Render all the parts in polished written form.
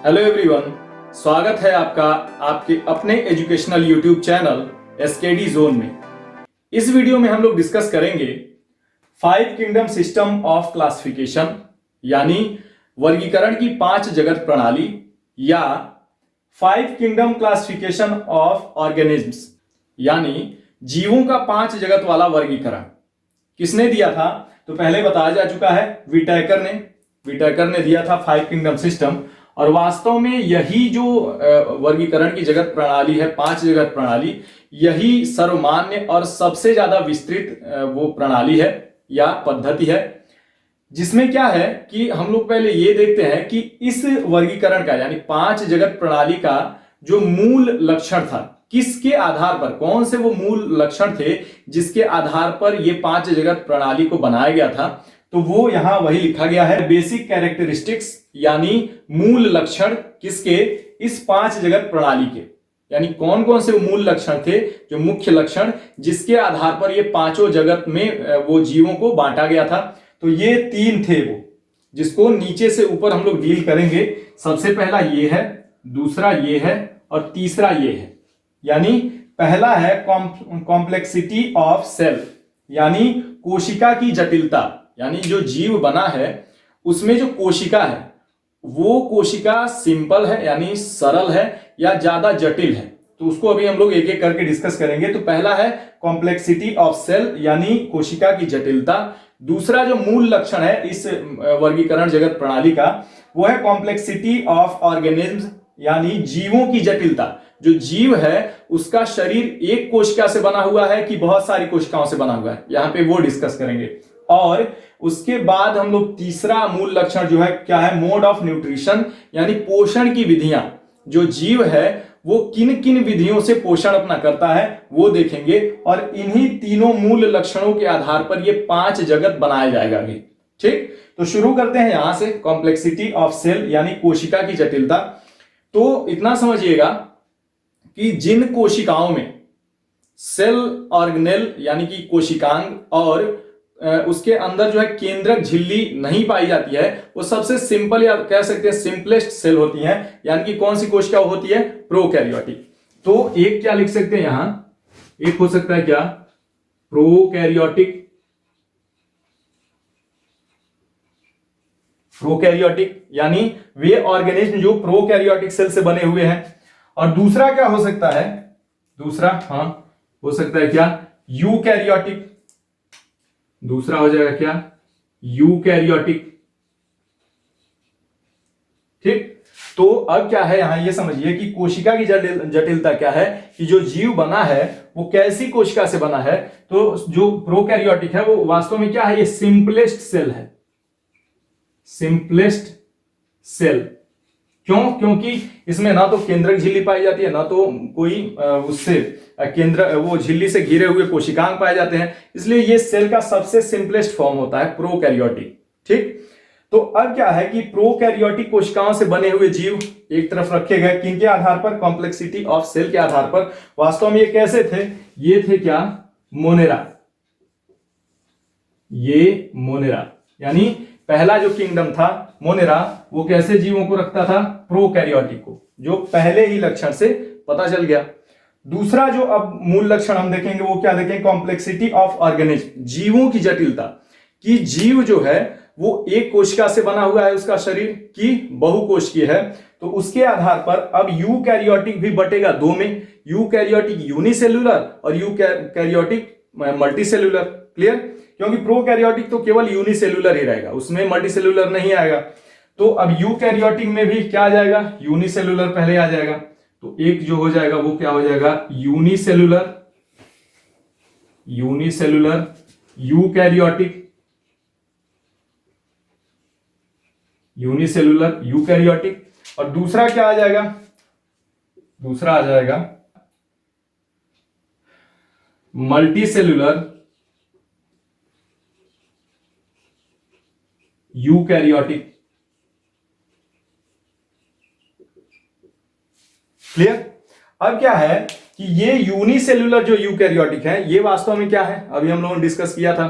Hello everyone, स्वागत है आपका आपके अपने educational YouTube channel SKD zone में। इस वीडियो में हम लोग डिस्कस करेंगे 5 किंगडम सिस्टम ऑफ क्लासिफिकेशन यानी वर्गीकरण की 5 जगत प्रणाली या 5 किंगडम क्लासिफिकेशन ऑफ ऑर्गेनिज्म्स यानी जीवों का 5 जगत वाला वर्गीकरण। किसने दिया था? तो पहले बताया जा चुका है, विटेकर ने दिया था 5 किंगडम सिस्टम। और वास्तव में यही जो वर्गीकरण की जगत प्रणाली है, 5 जगत प्रणाली, यही सर्वमान्य और सबसे ज्यादा विस्तृत वो प्रणाली है या पद्धति है, जिसमें क्या है कि हम लोग पहले ये देखते हैं कि इस वर्गीकरण का यानी 5 जगत प्रणाली का जो मूल लक्षण था, किसके आधार पर, कौन से वो मूल लक्षण थे जिसके आधार पर ये 5 जगत प्रणाली को बनाया गया था। तो वो यहां वही लिखा गया है, बेसिक कैरेक्टरिस्टिक्स यानी मूल लक्षण किसके, इस 5 जगत प्रणाली के। यानी कौन कौन से मूल लक्षण थे, जो मुख्य लक्षण जिसके आधार पर ये पांचों जगत में वो जीवों को बांटा गया था। तो ये 3 थे वो, जिसको नीचे से ऊपर हम लोग डील करेंगे। सबसे पहला ये है, दूसरा ये है और तीसरा ये है। यानी पहला है कॉम्प्लेक्सिटी ऑफ सेल यानी कोशिका की जटिलता। यानी जो जीव बना है उसमें जो कोशिका है वो कोशिका सिंपल है यानी सरल है या ज्यादा जटिल है। तो उसको अभी हम लोग एक एक करके डिस्कस करेंगे। तो पहला है कॉम्प्लेक्सिटी ऑफ सेल यानी कोशिका की जटिलता। दूसरा जो मूल लक्षण है इस वर्गीकरण जगत प्रणाली का, वो है कॉम्प्लेक्सिटी ऑफ ऑर्गेनिज्म्स यानी जीवों की जटिलता। जो जीव है उसका शरीर एक कोशिका से बना हुआ है कि बहुत सारी कोशिकाओं से बना हुआ है, यहां पे वो डिस्कस करेंगे। और उसके बाद हम लोग तीसरा मूल लक्षण जो है क्या है, मोड ऑफ न्यूट्रिशन यानी पोषण की विधियां। जो जीव है वो किन किन विधियों से पोषण अपना करता है वो देखेंगे। और इन्हीं तीनों मूल लक्षणों के आधार पर ये 5 जगत बनाया जाएगा अभी। ठीक, तो शुरू करते हैं यहां से, कॉम्प्लेक्सिटी ऑफ सेल यानी कोशिका की जटिलता। तो इतना समझिएगा कि जिन कोशिकाओं में सेल ऑर्गेनेल यानी कि कोशिकांग और उसके अंदर जो है केंद्रक झिल्ली नहीं पाई जाती है, वो सबसे सिंपल या कह सकते हैं सिंपलेस्ट सेल होती है। यानी कि कौन सी कोशिका होती है, प्रोकैरियोटिक। तो एक क्या लिख सकते हैं यहां, एक हो सकता है क्या, प्रोकैरियोटिक। प्रोकैरियोटिक यानी वे ऑर्गेनिज्म जो प्रोकैरियोटिक सेल से बने हुए हैं। और दूसरा क्या हो सकता है, दूसरा हो सकता है क्या, यूकैरियोटिक। दूसरा हो जाएगा क्या, यूकैरियोटिक। ठीक, तो अब क्या है यहां ये समझिए कि कोशिका की जटिलता क्या है, कि जो जीव बना है वो कैसी कोशिका से बना है। तो जो प्रोकैरियोटिक है वो वास्तव में क्या है, ये सिंपलेस्ट सेल है, सिंपलेस्ट सेल। क्यों? क्योंकि इसमें ना तो केंद्रक झिल्ली पाई जाती है, ना तो कोई उससे केंद्र वो झिल्ली से घिरे हुए कोशिकांग पाए जाते हैं। इसलिए ये सेल का सबसे सिंपलेस्ट फॉर्म होता है प्रोकैरियोटिक। ठीक, तो अब क्या है कि प्रोकैरियोटिक कोशिकाओं से बने हुए जीव एक तरफ रखे गए, किनके आधार पर, कॉम्प्लेक्सिटी ऑफ सेल के आधार पर। वास्तव में ये कैसे थे, ये थे क्या, मोनेरा। ये मोनेरा यानी पहला जो किंगडम था मोनेरा, वो कैसे जीवों को रखता था, प्रोकैरियोटिक को, जो पहले ही लक्षण से पता चल गया। दूसरा जो अब मूल लक्षण हम देखेंगे वो क्या देखेंगे, कॉम्प्लेक्सिटी ऑफ ऑर्गेनिज्म, जीवों की जटिलता। कि जीव जो है वो एक कोशिका से बना हुआ है, उसका शरीर की बहुकोशिकीय है। तो उसके आधार पर अब यूकैरियोटिक भी बटेगा 2 में, यूकैरियोटिक यूनिसेल्युलर और यूकैरियोटिक मल्टीसेल्युलर। क्लियर? क्योंकि प्रोकैरियोटिक तो केवल यूनिसेल्युलर ही रहेगा, उसमें मल्टीसेल्युलर नहीं आएगा। तो अब यूकैरियोटिक में भी क्या आ जाएगा, यूनिसेल्युलर पहले आ जाएगा। तो एक जो हो जाएगा वो क्या हो जाएगा, unicellular, unicellular eukaryotic, unicellular eukaryotic. और दूसरा क्या आ जाएगा, दूसरा आ जाएगा मल्टीसेल्युलर यूकैरियोटिक। क्लियर? अब क्या है कि ये यूनिसेल्युलर जो यूकैरियोटिक है, ये वास्तव में क्या है, अभी हम लोगों ने डिस्कस किया था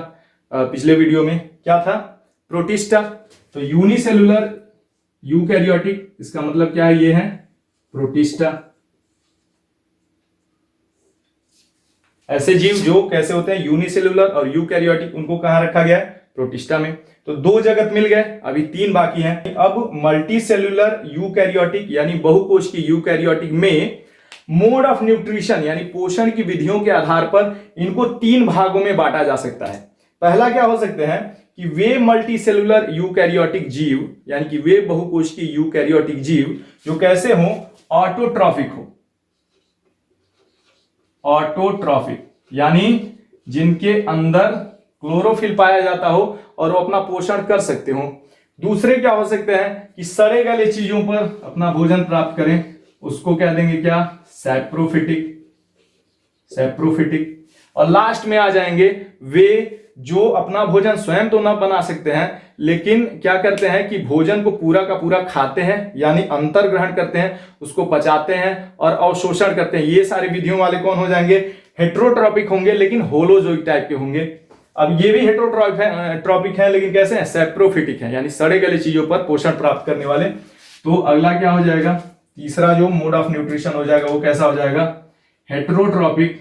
पिछले वीडियो में, क्या था, प्रोटिस्टा। तो यूनिसेल्युलर यूकैरियोटिक, इसका मतलब क्या है, ये है प्रोटिस्टा। ऐसे जीव जो कैसे होते हैं, यूनिसेलुलर और यूकैरियोटिक, उनको कहां रखा गया है, प्रोटिस्टा में। तो 2 जगत मिल गए, अभी 3 बाकी हैं। अब मल्टी सेलुलर यूकैरियोटिक यानी बहुकोशिकीय यूकैरियोटिक में मोड ऑफ न्यूट्रिशन यानी पोषण की विधियों के आधार पर इनको 3 भागों में बांटा जा सकता है। पहला क्या हो सकते हैं कि वे मल्टी सेलुलर यूकैरियोटिक जीव यानी कि वे बहुकोशिकीय यूकैरियोटिक जीव जो कैसे हो, ऑटोट्रॉफिक हो। ऑटोट्रॉफिक यानी जिनके अंदर क्लोरोफिल पाया जाता हो और वो अपना पोषण कर सकते हो। दूसरे क्या हो सकते हैं कि सड़े गले चीजों पर अपना भोजन प्राप्त करें, उसको कह देंगे क्या, सैप्रोफिटिक। सैप्रोफिटिक। और लास्ट में आ जाएंगे वे जो अपना भोजन स्वयं तो ना बना सकते हैं, लेकिन क्या करते हैं कि भोजन को पूरा का पूरा खाते हैं, यानी अंतर ग्रहण करते हैं, उसको पचाते हैं और अवशोषण करते हैं। ये सारी विधियों वाले कौन हो जाएंगे, हेट्रोट्रॉपिक होंगे, लेकिन होलोजोइक टाइप के होंगे। अब ये भी हेट्रोट्रॉपिक है लेकिन कैसे हैं, सैप्रोफिटिक है, यानी सड़े गले चीजों पर पोषण प्राप्त करने वाले। तो अगला क्या हो जाएगा, तीसरा जो मोड ऑफ न्यूट्रिशन हो जाएगा वो कैसा हो जाएगा, हेट्रोट्रॉपिक।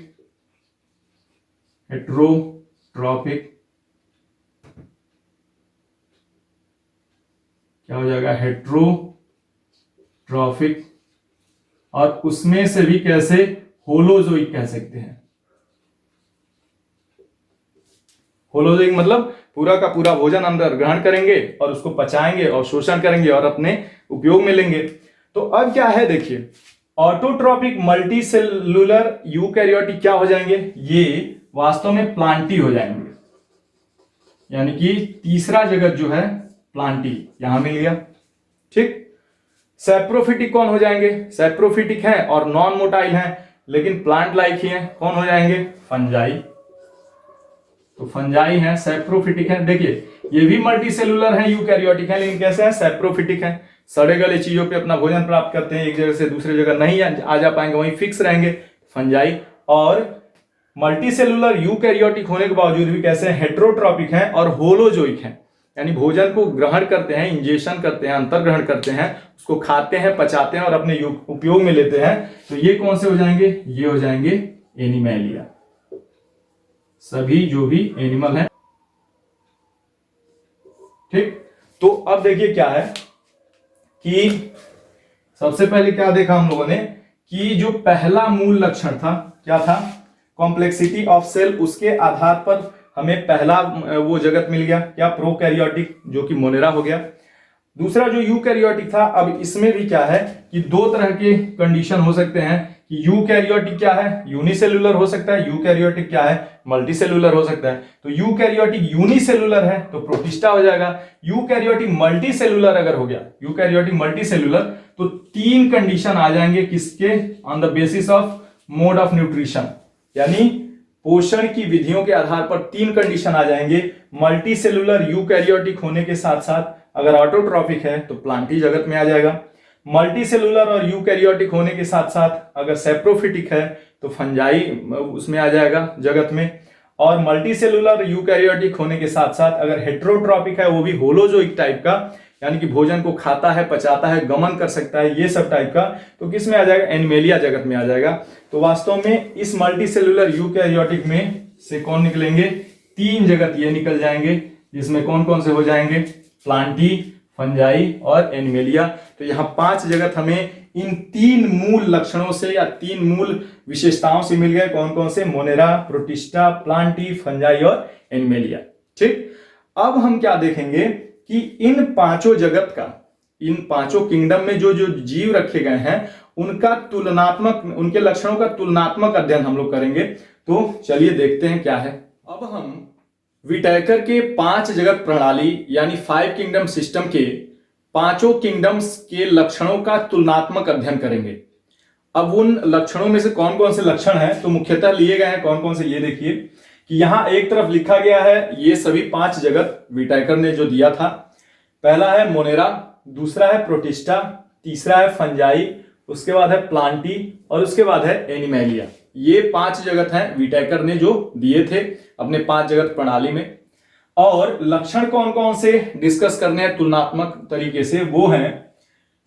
हेट्रोट्रॉपिक क्या हो जाएगा, हेट्रोट्रॉफिक। और उसमें से भी कैसे, होलोजोइक कह सकते हैं। होलोजोइक मतलब पूरा का पूरा भोजन अंदर ग्रहण करेंगे और उसको पचाएंगे और शोषण करेंगे और अपने उपयोग में लेंगे। तो अब क्या है देखिए, ऑटोट्रॉपिक मल्टी सेलुलर यूकैरियोटिक क्या हो जाएंगे, ये वास्तव में प्लांटी हो जाएंगे। यानी कि तीसरा जगत जो है प्लांटी, यहां मिल गया, ठीक। सैप्रोफिटिक कौन हो जाएंगे, सैप्रोफिटिक है और नॉन मोटाइल है लेकिन प्लांट लाइक ही है, कौन हो जाएंगे, फंजाई। तो फंजाई है, सैप्रोफिटिक है। देखिए ये भी मल्टी सेलुलर है, यूकैरियोटिक है, लेकिन कैसे है, सैप्रोफिटिक है। सड़े गले चीजों पे अपना भोजन प्राप्त करते हैं, एक जगह से दूसरी जगह नहीं आ जा पाएंगे, वहीं फिक्स रहेंगे, फंजाई। और मल्टी सेलुलर यूकैरियोटिक होने के बावजूद भी कैसे हैं, हेट्रोट्रॉपिक हैं और होलोजोइक हैं, यानी भोजन को ग्रहण करते हैं, इंजेक्शन करते हैं, अंतर ग्रहण करते हैं, उसको खाते हैं, पचाते हैं और अपने उपयोग में लेते हैं। तो ये कौन से हो जाएंगे, ये हो जाएंगे एनिमैलिया, सभी जो भी एनिमल हैं, ठीक। तो अब देखिए क्या है कि सबसे पहले क्या देखा हम लोगों ने कि जो पहला मूल लक्षण था क्या था, कॉम्प्लेक्सिटी ऑफ सेल, उसके आधार पर हमें पहला वो जगत मिल गया क्या, प्रोकैरियोटिक, जो कि मोनेरा हो गया। दूसरा जो यूकैरियोटिक था, अब इसमें भी क्या है कि 2 तरह के कंडीशन हो सकते हैं कि यूकैरियोटिक क्या है, यूनिसेलुलर हो सकता है, यूकैरियोटिक क्या है, मल्टीसेलुलर हो सकता है। तो यूकैरियोटिक यूनिसेलुलर है तो प्रोटिस्टा हो जाएगा। यूकैरियोटिक मल्टीसेलुलर अगर हो गया, यूकैरियोटिक मल्टीसेलुलर, तो 3 कंडीशन आ जाएंगे किसके, on the basis of mode of nutrition, यानी पोषण की विधियों के आधार पर 3 कंडीशन आ जाएंगे। मल्टी सेलुलर यूकैरियोटिक होने के साथ साथ अगर ऑटोट्रॉफिक है तो प्लांटी जगत में आ जाएगा। मल्टी सेलुलर और यूकैरियोटिक होने के साथ साथ अगर सैप्रोफिटिक है तो फंजाई उसमें आ जाएगा जगत में। और मल्टी सेलुलर यूकैरियोटिक होने के साथ साथ अगर हेट्रोट्रॉपिक है, वो भी होलोजोइक टाइप का, यानी कि भोजन को खाता है, पचाता है, गमन कर सकता है, ये सब टाइप का, तो किस में आ जाएगा, एनिमेलिया जगत में आ जाएगा। तो वास्तव में इस मल्टी सेलुलर यूकैरियोटिक में से कौन निकलेंगे, 3 जगत ये निकल जाएंगे, जिसमें कौन कौन से हो जाएंगे, प्लांटी, फंजाई और एनिमेलिया। तो यहाँ 5 जगत हमें इन 3 मूल लक्षणों से या 3 मूल विशेषताओं से मिल गए, कौन कौन से, मोनेरा, प्रोटिस्टा, प्लांटी, फंजाई और एनिमेलिया, ठीक। अब हम क्या देखेंगे कि इन 5 जगत का, इन 5 किंगडम में जो जो जीव रखे गए हैं उनका तुलनात्मक, उनके लक्षणों का तुलनात्मक अध्ययन हम लोग करेंगे। तो चलिए देखते हैं क्या है। अब हम विटेकर के 5 जगत प्रणाली यानी 5 किंगडम सिस्टम के 5 किंगडम्स के लक्षणों का तुलनात्मक अध्ययन करेंगे। अब उन लक्षणों में से कौन कौन से लक्षण हैं तो मुख्यतः लिए गए हैं कौन कौन से, ये देखिए कि यहां एक तरफ लिखा गया है ये सभी 5 जगत विटेकर ने जो दिया था। पहला है मोनेरा, दूसरा है प्रोटिस्टा, तीसरा है फंजाई, उसके बाद है प्लांटी और उसके बाद है एनिमेलिया। ये 5 जगत हैं विटेकर ने जो दिए थे अपने 5 जगत प्रणाली में। और लक्षण कौन कौन से डिस्कस करने हैं तुलनात्मक तरीके से, वो हैं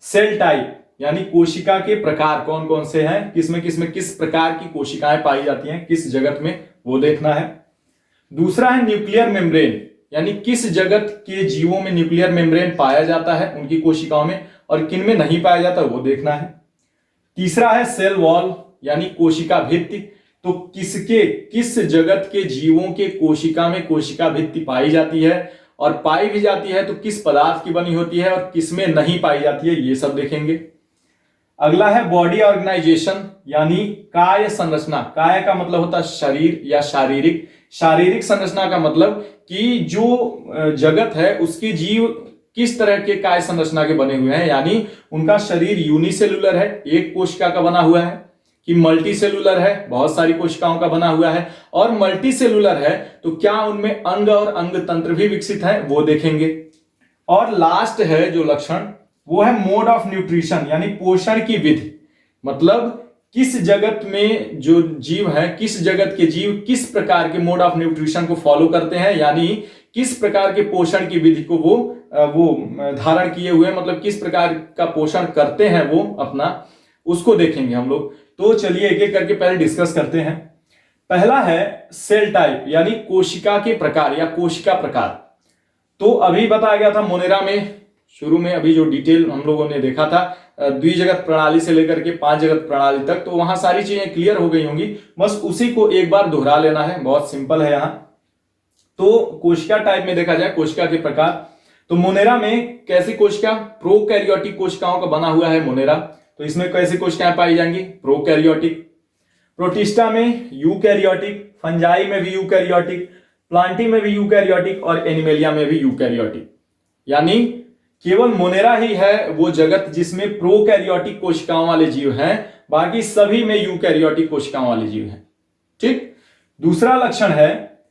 सेल टाइप यानी कोशिका के प्रकार कौन कौन से हैं, किसमें किस प्रकार की कोशिकाएं पाई जाती हैं किस जगत में, वो देखना है। दूसरा है न्यूक्लियर मेम्ब्रेन यानी किस जगत के जीवों में न्यूक्लियर मेम्ब्रेन पाया जाता है उनकी कोशिकाओं में, और किन में नहीं पाया जाता वो देखना है। तीसरा है सेल वॉल यानी कोशिका भित्ति, तो किस जगत के जीवों के कोशिका में कोशिका भित्ति पाई जाती है, और पाई भी जाती है तो किस पदार्थ की बनी होती है और किस में नहीं पाई जाती है, ये सब देखेंगे। अगला है बॉडी ऑर्गेनाइजेशन यानी काय संरचना। काय का मतलब होता है शरीर या शारीरिक, शारीरिक संरचना का मतलब कि जो जगत है उसके जीव किस तरह के काय संरचना के बने हुए हैं, यानी उनका शरीर यूनिसेलुलर है, एक कोशिका का बना हुआ है, कि मल्टी सेलुलर है, बहुत सारी कोशिकाओं का बना हुआ है, और मल्टी सेलुलर है तो क्या उनमें अंग और अंग तंत्र भी विकसित है, वो देखेंगे। और लास्ट है जो लक्षण वो है मोड ऑफ न्यूट्रिशन यानी पोषण की विधि, मतलब किस जगत में जो जीव है, किस जगत के जीव किस प्रकार के मोड ऑफ न्यूट्रिशन को फॉलो करते हैं, यानी किस प्रकार के पोषण की विधि को वो धारण किए हुए, मतलब किस प्रकार का पोषण करते हैं वो अपना, उसको देखेंगे हम लोग। तो चलिए एक एक करके पहले डिस्कस करते हैं। पहला है सेल टाइप यानी कोशिका के प्रकार या कोशिका प्रकार। तो अभी बताया गया था मोनेरा में शुरू में, अभी जो डिटेल हम लोगों ने देखा था द्विजगत प्रणाली से लेकर के 5 जगत प्रणाली तक, तो वहां सारी चीजें क्लियर हो गई होंगी, बस उसी को एक बार दोहरा लेना है, बहुत सिंपल है यहां। तो कोशिका टाइप में देखा जाए कोशिका के प्रकार, तो मोनेरा में कैसी कोशिका, प्रोकैरियोटिक कोशिकाओं का बना हुआ है मोनेरा, तो इसमें कैसी कोशिकाएं पाई जाएंगी, प्रोकैरियोटिक। प्रोटिस्टा में यूकैरियोटिक, फंजाई में भी यूकैरियोटिक, प्लांटी में भी यूकैरियोटिक और एनिमेलिया में भी यूकैरियोटिक। यानी केवल मोनेरा ही है वो जगत जिसमें प्रोकैरियोटिक कोशिकाओं वाले जीव हैं, बाकी सभी में यूकैरियोटिक कोशिकाओं वाले जीव हैं। ठीक। दूसरा लक्षण है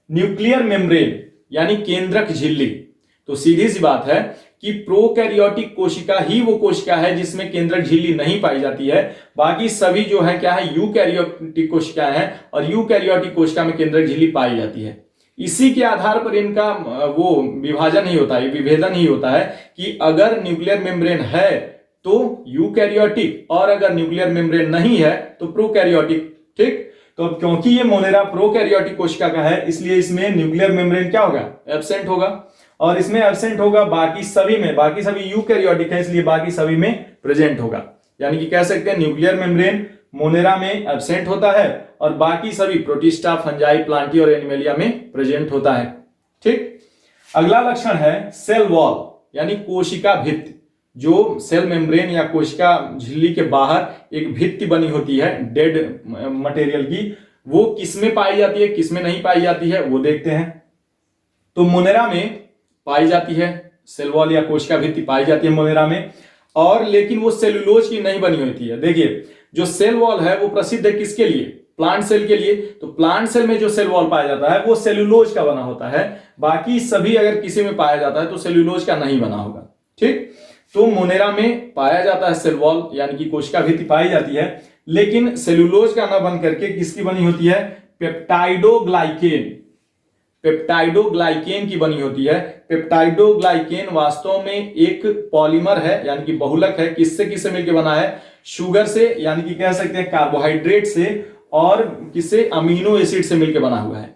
न्यूक्लियर मेम्ब्रेन यानी केंद्रक झिल्ली। तो सीधी सी बात है कि प्रोकैरियोटिक कोशिका ही वो कोशिका है जिसमें केंद्रक झिल्ली नहीं पाई जाती है, बाकी सभी जो है क्या है, यूकैरियोटिक कोशिकाएं हैं, और यूकैरियोटिक कोशिका में केंद्रक झिल्ली पाई जाती है। इसी के आधार पर इनका वो विभाजन ही होता है, विभेदन ही होता है कि अगर न्यूक्लियर मेम्ब्रेन है तो यूकैरियोटिक, और अगर न्यूक्लियर मेम्ब्रेन नहीं है तो प्रोकैरियोटिक। ठीक। तो क्योंकि ये मोनेरा प्रोकैरियोटिक कोशिका का है, इसलिए इसमें न्यूक्लियर मेम्ब्रेन क्या होगा, एब्सेंट होगा, और इसमें एब्सेंट होगा बाकी सभी में, बाकी सभी यूकैरियोटिक है इसलिए बाकी सभी में प्रेजेंट होगा। यानी कि कह सकते हैं न्यूक्लियर मेम्ब्रेन मोनेरा में एब्सेंट होता है और बाकी सभी प्रोटिस्टा, फंजाई, प्लांटी और एनिमेलिया में प्रेजेंट होता है। ठीक। अगला लक्षण है सेल वॉल यानी कोशिका भित्ति। जो सेल मेम्ब्रेन या कोशिका झिल्ली के बाहर एक भित्ति बनी होती है डेड मटेरियल की, वो किसमें पाई जाती है किसमें नहीं पाई जाती है वो देखते हैं। तो मोनेरा में पाई जाती है सेल वॉल या कोशिका भित्ति पाई जाती है मोनेरा में, और लेकिन वो सेलुलोज की नहीं बनी होती है। देखिए जो सेल वॉल है वो प्रसिद्ध है किसके लिए, प्लांट सेल के लिए। तो प्लांट सेल में जो सेल वॉल पाया जाता है वो सेलुलोज का बना होता है, बाकी सभी अगर किसी में पाया जाता है तो सेलुलोज का नहीं बना होगा। ठीक। तो मोनेरा में पाया जाता है सेल वॉल यानी कि कोशिका भित्ति पाई जाती है, लेकिन सेलुलोज का ना बन करके किसकी बनी होती है, पेप्टाइडोग्लाइकेन, पेप्टाइडोग्लाइकेन की बनी होती है। पेप्टाइडोग्लाइकेन वास्तव में एक पॉलीमर है यानी कि बहुलक है, किससे किससे मिलकर बना है, शुगर से यानी कि कह सकते हैं कार्बोहाइड्रेट से, और किससे, अमीनो एसिड से मिलकर बना हुआ है,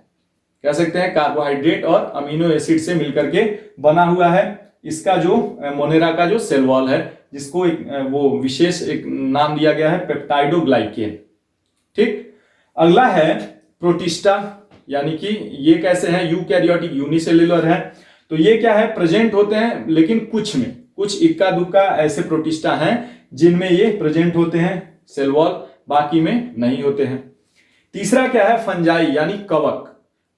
कह सकते हैं कार्बोहाइड्रेट और अमीनो एसिड से मिलकर के बना हुआ है इसका जो मोनेरा का जो सेल वॉल है, जिसको एक वो विशेष एक नाम दिया गया है पेप्टाइडोग्लाइकेन। ठीक। अगला है प्रोटिस्टा यानी कि ये कैसे हैं, यूकैरियोटिक यूनिसेल्युलर है। तो ये क्या है, प्रेजेंट होते हैं लेकिन कुछ में, कुछ इक्का दुक्का ऐसे प्रोटिस्टा हैं जिनमें ये प्रेजेंट होते हैं सेल वॉल, बाकी में नहीं होते हैं। तीसरा क्या है, फंजाई यानी कवक।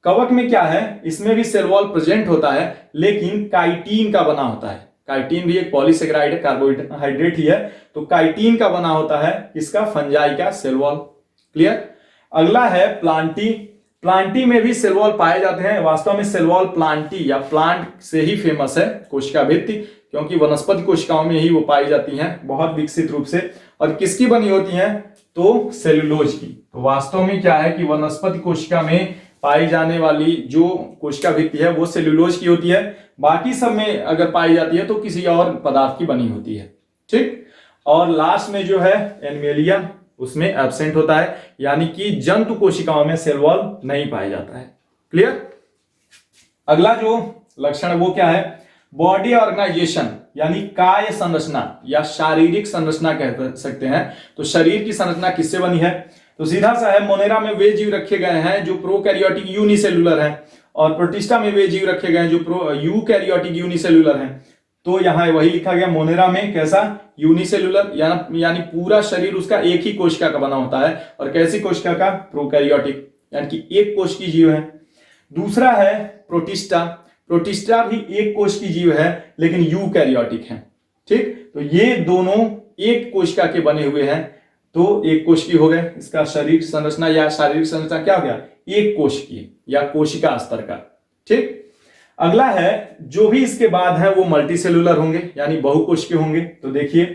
कवक में क्या है, इसमें भी सेल वॉल प्रेजेंट होता है लेकिन काइटिन का बना होता है। काइटिन भी एक पॉलीसेकेराइड है, कार्बोहाइड्रेट ही है, तो काइटिन का बना होता है किसका, फंजाई का सेल वॉल। क्लियर। अगला है प्लांटी। प्लांटी में भी सेल वॉल पाए जाते हैं। वास्तव में सेल वॉल प्लांटी या प्लांट से ही फेमस है कोशिका भित्ति, क्योंकि वनस्पति कोशिकाओं में ही वो पाई जाती हैं बहुत विकसित रूप से। और किसकी बनी होती हैं, तो सेलुलोज की। तो वास्तव में क्या है कि वनस्पति कोशिका में पाई जाने वाली जो कोशिका भित्ति है वो सेलुलोज की होती है, बाकी सब में अगर पाई जाती है तो किसी और पदार्थ की बनी होती है। ठीक। और लास्ट में जो है एनिमेलिया, उसमें एब्सेंट होता है, यानी कि जंतु कोशिकाओं में सेल वॉल नहीं पाया जाता है। क्लियर। अगला जो लक्षण है वो क्या है, बॉडी ऑर्गेनाइजेशन यानी काय संरचना या शारीरिक संरचना कह सकते हैं। तो शरीर की संरचना किससे बनी है, तो सीधा सा है, मोनेरा में वे जीव रखे गए हैं जो प्रोकैरियोटिक यूनिसेलुलर हैं, और प्रोटिस्टा में वे जीव रखे गए हैं जो यूकैरियोटिक यूनिसेलुलर हैं। तो यहां वही लिखा गया, मोनेरा में कैसा, यूनिसेलुलर, यानी पूरा शरीर उसका एक ही कोशिका का बना होता है, और कैसी कोशिका का, प्रोकैरियोटिक, यानी कि एक कोश की जीव है। दूसरा है प्रोटिस्टा, प्रोटिस्टा भी एक कोश की जीव है लेकिन यूकैरियोटिक है। ठीक, तो ये दोनों एक कोशिका के बने हुए हैं, तो एक कोश की हो गए। इसका शरीर संरचना या शारीरिक संरचना क्या हो गया, एक कोश की या कोशिका स्तर का। ठीक, अगला है, जो भी इसके बाद है वो मल्टी सेलुलर होंगे यानी बहुकोश के होंगे। तो देखिए,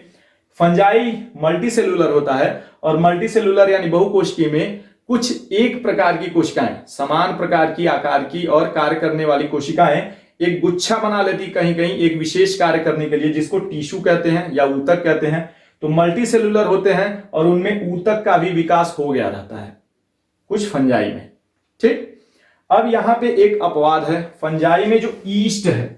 फंजाई मल्टी सेलुलर होता है, और मल्टी सेलुलर यानी बहुकोशिकीय में कुछ एक प्रकार की कोशिकाएं, समान प्रकार की आकार की और कार्य करने वाली कोशिकाएं एक गुच्छा बना लेती कहीं कहीं एक विशेष कार्य करने के लिए, जिसको टिश्यू कहते हैं या ऊतक कहते हैं। तो मल्टी सेलुलर होते हैं और उनमें ऊतक का भी विकास हो गया रहता है कुछ फंजाई में। ठीक, अब यहां पे एक अपवाद है, फंजाई में जो ईस्ट है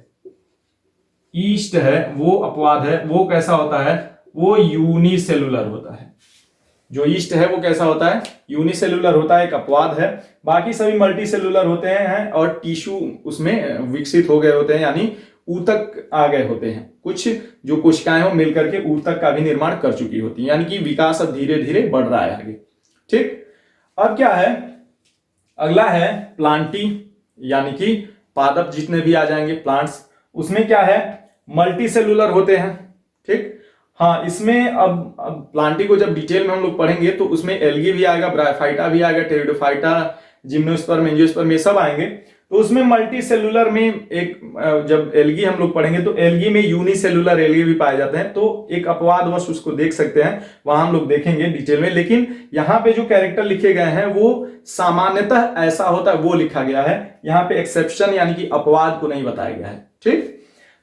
वो अपवाद है। वो कैसा होता है, वो यूनिसेलुलर होता है। जो ईस्ट है वो कैसा होता है, यूनिसेलुलर होता है, एक अपवाद है। बाकी सभी मल्टी सेलुलर होते हैं और टिश्यू उसमें विकसित हो गए होते हैं, यानी ऊतक आ गए होते हैं। कुछ जो कोशिकाएं हो मिलकर के ऊतक का भी निर्माण कर चुकी होती है, यानी कि विकास अब धीरे धीरे बढ़ रहा है आगे। ठीक, अब क्या है, अगला है प्लांटी, यानी कि पादप जितने भी आ जाएंगे प्लांट्स, उसमें क्या है, मल्टी सेलुलर होते हैं। ठीक, हाँ, इसमें अब प्लांटी को जब डिटेल में हम लोग पढ़ेंगे तो उसमें एल्गी भी आएगा, ब्रायोफाइटा भी आएगा, टेरिडोफाइटा, जिम्नोस्पर्म, एंजियोस्पर्म, ये सब आएंगे। तो उसमें मल्टी सेलुलर में एक, जब एल्गी हम लोग पढ़ेंगे तो एल्गी में यूनिसेलुलर एल्गी भी पाए जाते हैं। तो एक अपवादवश उसको देख सकते हैं, वहां हम लोग देखेंगे डिटेल में। लेकिन यहाँ पे जो कैरेक्टर लिखे गए हैं वो सामान्यतः ऐसा होता है वो लिखा गया है, यहाँ पे एक्सेप्शन यानी कि अपवाद को नहीं बताया गया है। ठीक,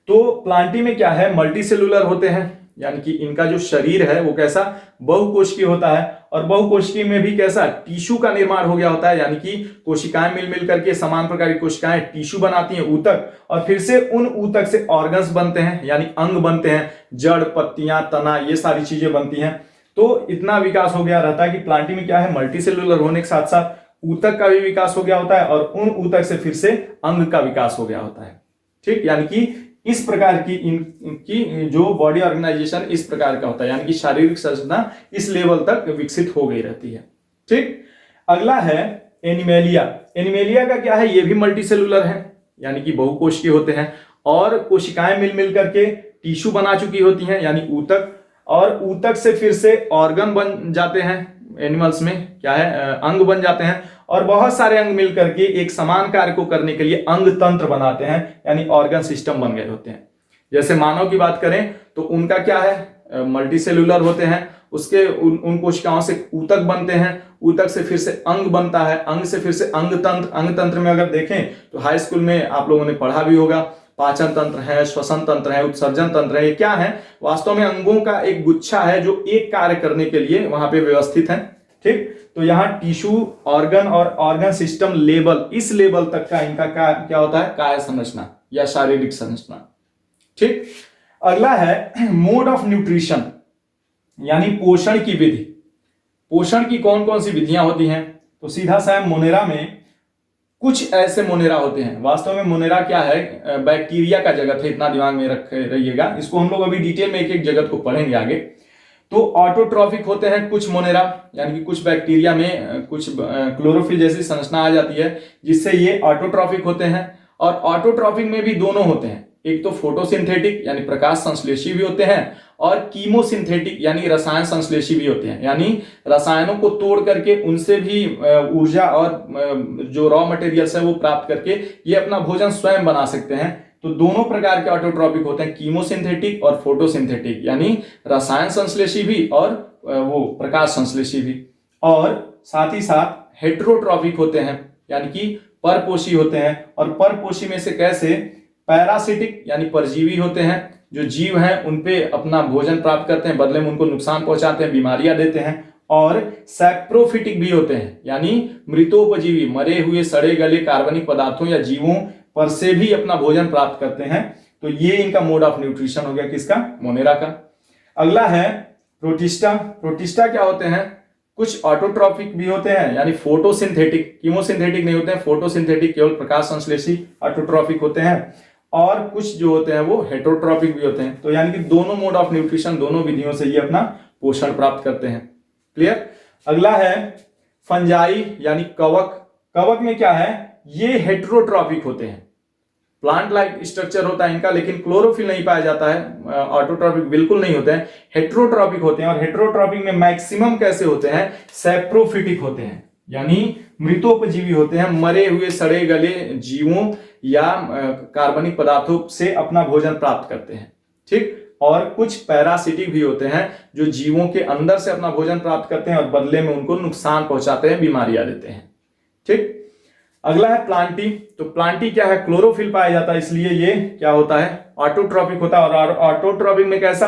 तो प्लांटी में क्या है, मल्टी सेलुलर होते हैं, यानी कि इनका जो शरीर है वो कैसा, बहुकोशिकीय होता है, और बहुकोशिकीय में भी कैसा, टिश्यू का निर्माण हो गया होता है, यानी कि कोशिकाएं मिल मिल करके समान प्रकार की कोशिकाएं टिश्यू बनाती हैं, ऊतक, और फिर से उन ऊतक से ऑर्गन्स बनते हैं यानी अंग बनते हैं, जड़, पत्तियां, तना, ये सारी चीजें बनती हैं। तो इतना विकास हो गया रहता है कि प्लांटी में क्या है, मल्टी सेलुलर होने के साथ साथ ऊतक का भी विकास हो गया होता है, और उन ऊतक से फिर से अंग का विकास हो गया होता है। ठीक, यानी कि इस प्रकार की इनकी जो बॉडी ऑर्गेनाइजेशन इस प्रकार का होता है, यानी कि शारीरिक संरचना इस लेवल तक विकसित हो गई रहती है। ठीक, अगला है एनिमेलिया। एनिमेलिया का क्या है, ये भी मल्टी सेलुलर है, यानी कि बहुकोशिकीय होते हैं, और कोशिकाएं मिल मिल करके टिश्यू बना चुकी होती हैं यानी ऊतक, और ऊतक से फिर से ऑर्गन बन जाते हैं। एनिमल्स में क्या है, अंग बन जाते हैं, और बहुत सारे अंग मिलकर के एक समान कार्य को करने के लिए अंग तंत्र बनाते हैं, यानी ऑर्गन सिस्टम बन गए होते हैं। जैसे मानव की बात करें तो उनका क्या है, मल्टी सेलुलर होते हैं, उसके उन कोशिकाओं से ऊतक बनते हैं, ऊतक से फिर से अंग बनता है, अंग से फिर से अंग तंत्र। अंग तंत्र में अगर देखें तो हाई स्कूल में आप लोगों ने पढ़ा भी होगा, पाचन तंत्र है, श्वसन तंत्र है, उत्सर्जन तंत्र है। ये क्या है, वास्तव में अंगों का एक गुच्छा है जो एक कार्य करने के लिए वहां पे व्यवस्थित है। ठीक, तो यहाँ टिश्यू, ऑर्गन और ऑर्गन सिस्टम लेवल, इस लेवल तक का इनका क्या होता है, काय संरचना या शारीरिक संरचना। ठीक, अगला है मोड ऑफ न्यूट्रिशन यानी पोषण की विधि। पोषण की कौन कौन सी विधियां होती हैं, तो सीधा सा मोनेरा में कुछ ऐसे मोनेरा होते हैं। वास्तव में मोनेरा क्या है, बैक्टीरिया का जगत है, इतना दिमाग में रख रहिएगा। इसको हम लोग अभी डिटेल में एक एक जगत को पढ़ेंगे आगे। तो ऑटोट्रॉफिक होते हैं कुछ मोनेरा, यानी कि कुछ बैक्टीरिया में कुछ क्लोरोफिल जैसी संरचना आ जाती है जिससे ये ऑटोट्रॉफिक होते हैं। और ऑटोट्रॉफिक में भी दोनों होते हैं, एक तो फोटोसिंथेटिक यानी प्रकाश संश्लेषी भी होते हैं, और कीमोसिंथेटिक यानी रसायन संश्लेषी भी होते हैं, यानी रसायनों को तोड़ करके उनसे भी ऊर्जा और जो रॉ मटेरियल्स है वो प्राप्त करके ये अपना भोजन स्वयं बना सकते हैं। तो दोनों प्रकार के ऑटोट्रॉपिक होते हैं, कीमोसिंथेटिक और फोटोसिंथेटिक, यानी रसायन संश्लेषी भी और वो प्रकाश संश्लेषी भी। और साथ ही साथ हेटेरोट्रॉपिक होते हैं, यानी कि परपोषी होते हैं। और परपोषी में से कैसे, पैरासिटिक यानी परजीवी होते हैं जो जीव हैं उन पे अपना भोजन प्राप्त करते हैं, बदले में उनको नुकसान पहुंचाते हैं, बीमारियां देते हैं। और सैप्रोफिटिक भी होते हैं, यानी मृतोपजीवी, मरे हुए सड़े गले कार्बनिक पदार्थों या जीवों पर से भी अपना भोजन प्राप्त करते हैं। तो ये इनका मोड ऑफ न्यूट्रिशन हो गया, किसका? मोनेरा का। अगला है प्रोटिस्टा। प्रोटिस्टा क्या होते हैं? कुछ ऑटोट्रॉपिक भी होते हैं, यानी फोटोसिंथेटिक, कीमोसिंथेटिक नहीं होते हैं, फोटोसिंथेटिक केवल प्रकाश संश्लेषी ऑटोट्रॉपिक होते हैं। और कुछ जो होते हैं वो हेटरोट्रॉपिक भी होते हैं। तो यानी कि दोनों मोड ऑफ न्यूट्रिशन, दोनों विधियों से ये अपना पोषण प्राप्त करते हैं। क्लियर? अगला है फंजाई यानी कवक। कवक में क्या है? ये हेटरोट्रॉपिक होते हैं, प्लांट लाइक स्ट्रक्चर होता है इनका, लेकिन क्लोरोफिल नहीं पाया जाता है। ऑटोट्रॉपिक बिल्कुल नहीं होते हैं, हेटरोट्रॉपिक होते हैं। और हेटरोट्रॉपिक में मैक्सिमम कैसे होते हैं? सैप्रोफिटिक होते हैं, यानी मृतोपजीवी होते हैं, मरे हुए सड़े गले जीवों या कार्बनिक पदार्थों से अपना भोजन प्राप्त करते हैं। ठीक? और कुछ पैरासिटिक भी होते हैं, जो जीवों के अंदर से अपना भोजन प्राप्त करते हैं और बदले में उनको नुकसान पहुंचाते हैं, बीमारियां देते हैं। ठीक? अगला है प्लांटी। तो प्लांटी क्या है? क्लोरोफिल पाया जाता है, इसलिए ये क्या होता है? ऑटोट्रॉपिक होता है। और ऑटोट्रॉपिक में कैसा?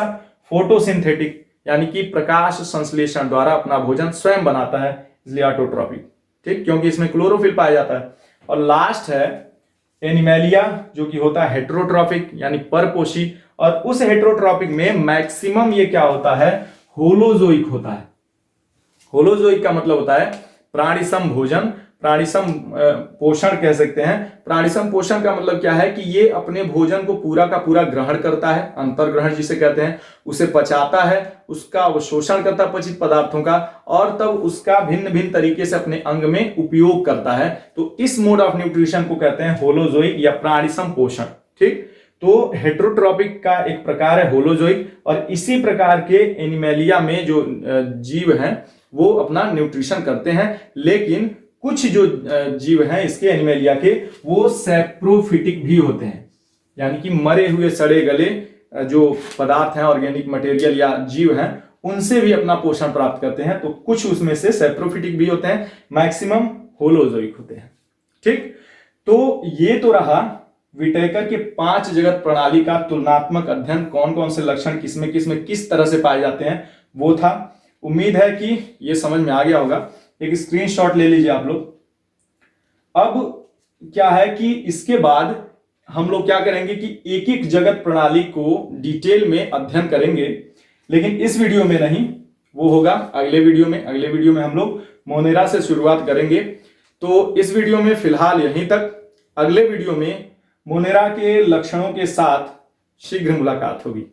फोटोसिंथेटिक, यानी कि प्रकाश संश्लेषण द्वारा अपना भोजन स्वयं बनाता है, इसलिए ऑटोट्रॉपिक। ठीक? क्योंकि इसमें क्लोरोफिल पाया जाता है। और लास्ट है एनिमेलिया, जो कि होता है हेटरोट्रॉपिक, यानी परपोषी। और उस हेटरोट्रॉपिक में मैक्सिमम ये क्या होता है? होलोजोइक होता है। होलोजोइक का मतलब होता है प्राणिसम भोजन, प्राणिसम पोषण कह सकते हैं। प्राणिसम पोषण का मतलब क्या है? कि ये अपने भोजन को पूरा का पूरा ग्रहण करता है, अंतर्ग्रहण जिसे कहते हैं, उसे पचाता है, उसका अवशोषण करता है पचित पदार्थों का, और तब उसका भिन्न भिन्न तरीके से अपने अंग में उपयोग करता है। तो इस मोड ऑफ न्यूट्रिशन को कहते हैं होलोजोइक या प्राणिसम पोषण। ठीक? तो हेटरोट्रॉपिक का एक प्रकार है होलोजोइक, और इसी प्रकार के एनिमेलिया में जो जीव हैं वो अपना न्यूट्रिशन करते हैं। लेकिन कुछ जो जीव हैं इसके एनिमेलिया के, वो सैप्रोफिटिक भी होते हैं, यानी कि मरे हुए सड़े गले जो पदार्थ हैं, ऑर्गेनिक मटेरियल या जीव हैं, उनसे भी अपना पोषण प्राप्त करते हैं। तो कुछ उसमें से सैप्रोफिटिक भी होते हैं, मैक्सिमम होलोजोइक होते हैं। ठीक? तो ये तो रहा विटेकर के 5 जगत प्रणाली का तुलनात्मक अध्ययन, कौन कौन से लक्षण किसमें किसमें किस तरह से पाए जाते हैं, वो था। उम्मीद है कि ये समझ में आ गया होगा। एक स्क्रीनशॉट ले लीजिए आप लोग। अब क्या है कि इसके बाद हम लोग क्या करेंगे कि एक एक जगत प्रणाली को डिटेल में अध्ययन करेंगे, लेकिन इस वीडियो में नहीं, वो होगा अगले वीडियो में। अगले वीडियो में हम लोग मोनेरा से शुरुआत करेंगे। तो इस वीडियो में फिलहाल यहीं तक। अगले वीडियो में मोनेरा के लक्षणों के साथ शीघ्र मुलाकात होगी।